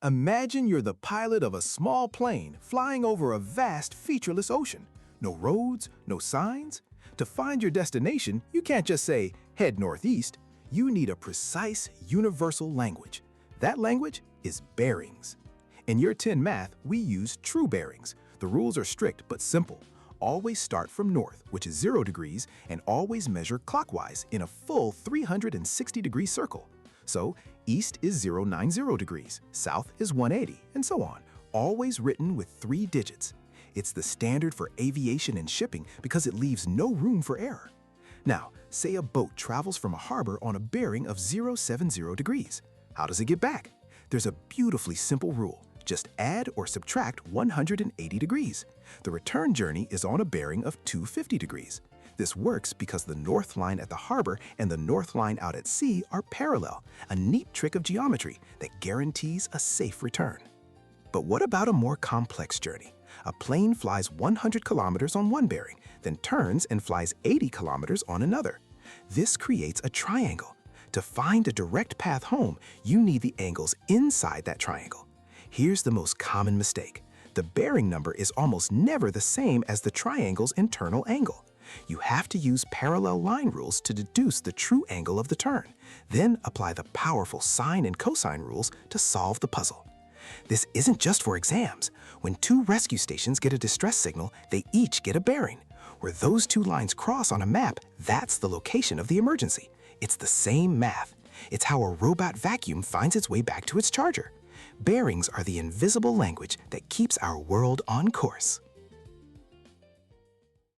Imagine you're the pilot of a small plane flying over a vast, featureless ocean. No roads, no signs. To find your destination, you can't just say, head northeast. You need a precise, universal language. That language is bearings. In Year 10 math, we use true bearings. The rules are strict but simple. Always start from north, which is 0 degrees, and always measure clockwise in a full 360-degree circle. So, east is 090 degrees, south is 180, and so on, always written with 3 digits. It's the standard for aviation and shipping because it leaves no room for error. Now, say a boat travels from a harbor on a bearing of 070 degrees. How does it get back? There's a beautifully simple rule. Just add or subtract 180 degrees. The return journey is on a bearing of 250 degrees. This works because the north line at the harbor and the north line out at sea are parallel, a neat trick of geometry that guarantees a safe return. But what about a more complex journey? A plane flies 100 kilometers on one bearing, then turns and flies 80 kilometers on another. This creates a triangle. To find a direct path home, you need the angles inside that triangle. Here's the most common mistake. The bearing number is almost never the same as the triangle's internal angle. You have to use parallel line rules to deduce the true angle of the turn, then apply the powerful sine and cosine rules to solve the puzzle. This isn't just for exams. When 2 rescue stations get a distress signal, they each get a bearing. Where those 2 lines cross on a map, that's the location of the emergency. It's the same math. It's how a robot vacuum finds its way back to its charger. Bearings are the invisible language that keeps our world on course.